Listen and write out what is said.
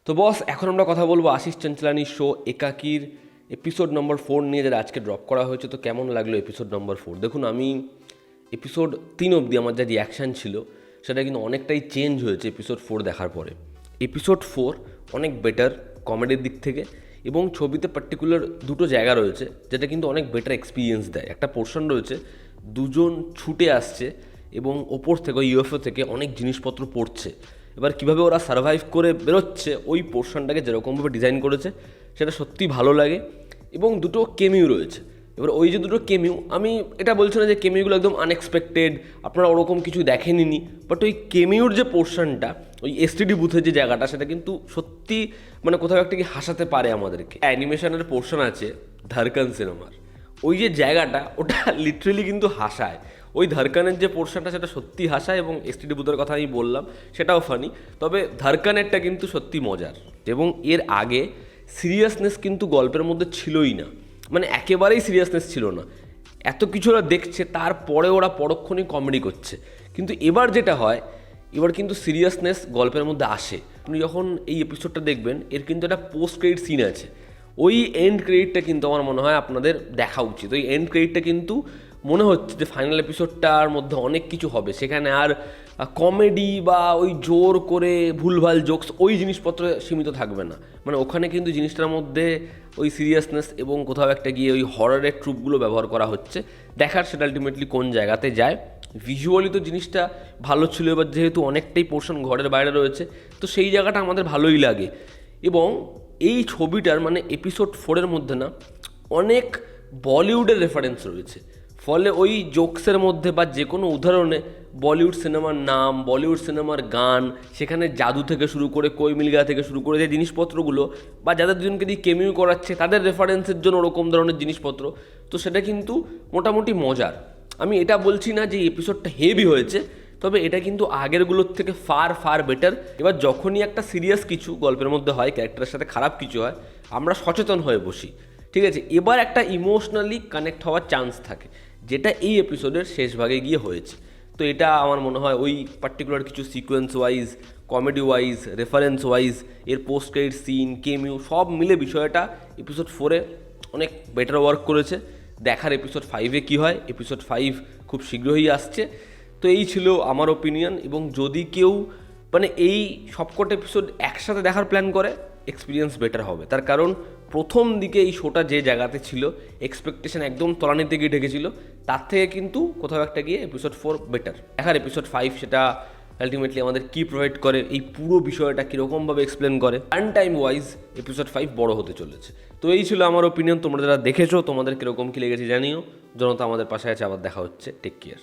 তো বস, এখন আমরা কথা বলবো আশিস চঞ্চলানির শো একাকির এপিসোড নম্বর 4 নিয়ে, যেটা আজকে ড্রপ করা হয়েছে। তো কেমন লাগলো এপিসোড নম্বর 4? দেখুন, আমি এপিসোড 3 অবধি আমার যা রিয়াকশান ছিল সেটা কিন্তু অনেকটাই চেঞ্জ হয়েছে এপিসোড 4 দেখার পরে। এপিসোড 4 অনেক বেটার কমেডির দিক থেকে, এবং ছবিতে পার্টিকুলার দুটো জায়গা রয়েছে যেটা কিন্তু অনেক বেটার এক্সপিরিয়েন্স দেয়। একটা পোর্শন রয়েছে, দুজন ছুটে আসছে এবং ওপর থেকে ইউএফও থেকে অনেক জিনিসপত্র পড়ছে। এবার কীভাবে ওরা সার্ভাইভ করে বেরোচ্ছে, ওই পোর্শনটাকে যেরকমভাবে ডিজাইন করেছে সেটা সত্যিই ভালো লাগে। এবং দুটো কেমিউ রয়েছে। এবার ওই যে দুটো কেমিউ, আমি এটা বলছি না যে কেমিউগুলো একদম আনএক্সপেক্টেড, আপনারা ওরকম কিছু দেখেনি, বাট ওই কেমিউর যে পোর্শনটা, ওই এসটিডি বুথের যে জায়গাটা, সেটা কিন্তু সত্যি মানে কোথাও একটা কি হাসাতে পারে আমাদেরকে। অ্যানিমেশনের পোর্শন আছে ধারকান সিনেমার, ওই যে জায়গাটা, ওটা লিটারেলি কিন্তু হাসায়। ওই ধারকানের যে পোর্শনটা সেটা সত্যি হাসায়, এবং এসটিডি বুথের কথা আমি বললাম সেটাও ফানি, তবে ধারকানেরটা কিন্তু সত্যি মজার। এবং এর আগে সিরিয়াসনেস কিন্তু গল্পের মধ্যে ছিলই না, মানে একেবারেই সিরিয়াসনেস ছিল না। এত কিছু ওরা দেখছে, তারপরে ওরা পরক্ষণেই কমেডি করছে। কিন্তু এবার যেটা হয়, এবার কিন্তু সিরিয়াসনেস গল্পের মধ্যে আসে। আপনি যখন এই এপিসোডটা দেখবেন, এর কিন্তু একটা পোস্ট ক্রেডিট সিন আছে। ওই এন্ড ক্রেডিটটা কিন্তু আমার মনে হয় আপনাদের দেখা উচিত। ওই এন্ড ক্রেডিটটা কিন্তু মনে হচ্ছে যে ফাইনাল এপিসোডটার মধ্যে অনেক কিছু হবে, সেখানে আর কমেডি বা ওই জোর করে ভুলভাল জোকস ওই জিনিসপত্র সীমিত থাকবে না। মানে ওখানে কিন্তু জিনিসটার মধ্যে ওই সিরিয়াসনেস এবং কোথাও একটা গিয়ে ওই হররের ট্রুপগুলো ব্যবহার করা হচ্ছে। দেখার সেটা আলটিমেটলি কোন জায়গাতে যায়। ভিজুয়ালি তো জিনিসটা ভালো ছিল, এবার যেহেতু অনেকটাই পোর্শন ঘরের বাইরে রয়েছে, তো সেই জায়গাটা আমাদের ভালোই লাগে। এবং এই ছবিটার মানে এপিসোড 4-এর মধ্যে না অনেক বলিউডের রেফারেন্স রয়েছে। ফলে ওই জোকসের মধ্যে বা যে কোনো উদাহরণে বলিউড সিনেমার নাম, বলিউড সিনেমার গান, সেখানে জাদু থেকে শুরু করে কোই মিল গয়া থেকে শুরু করে যে জিনিসপত্রগুলো, বা যাদের দুজনকে দিয়ে কেমিউ করাচ্ছে তাদের রেফারেন্সের জন্য ওরকম ধরনের জিনিসপত্র, তো সেটা কিন্তু মোটামুটি মজার। আমি এটা বলছি না যে এপিসোডটা হেভি হয়েছে, তবে এটা কিন্তু আগেরগুলোর থেকে ফার ফার বেটার। এবার যখনই একটা সিরিয়াস কিছু গল্পের মধ্যে হয়, ক্যারেক্টারের সাথে খারাপ কিছু হয়, আমরা সচেতন হয়ে বসি, ঠিক আছে? এবার একটা ইমোশনালি কানেক্ট হওয়ার চান্স থাকে, যেটা এই এপিসোডের শেষ ভাগে গিয়ে হয়েছে। তো এটা আমার মনে হয় ওই পার্টিকুলার কিছু sequence wise, comedy wise, reference wise, এর পোস্ট ক্রেডিট সিন, কেমিউ সব মিলে বিষয়টা এপিসোড 4-এ অনেক বেটার ওয়ার্ক করেছে। দেখার এপিসোড 5-এ কী হয়। এপিসোড 5 খুব শীঘ্রই আসছে। তো এই ছিল আমার ওপিনিয়ন। এবং যদি কেউ মানে এই সবকটা এপিসোড একসাথে দেখার প্ল্যান করে, এক্সপিরিয়েন্স বেটার হবে। তার কারণ প্রথম দিকে এই শোটা যে জায়গাতে ছিল, এক্সপেকটেশন একদম তলানিতে গিয়ে ঢেকেছিল, তার থেকে কিন্তু কোথাও একটা গিয়ে এপিসোড 4 বেটার। দেখার এপিসোড 5 সেটা আলটিমেটলি আমাদের কী প্রোভাইড করে, এই পুরো বিষয়টা কীরকমভাবে এক্সপ্লেন করে। রান টাইম ওয়াইজ এপিসোড 5 বড় হতে চলেছে। তো এই ছিল আমার ওপিনিয়ন। তোমরা যারা দেখেছো, তোমাদের কীরকম কী লেগেছে জানিও। জনতা আমাদের পাশে আছে, আবার দেখা হচ্ছে। Take care.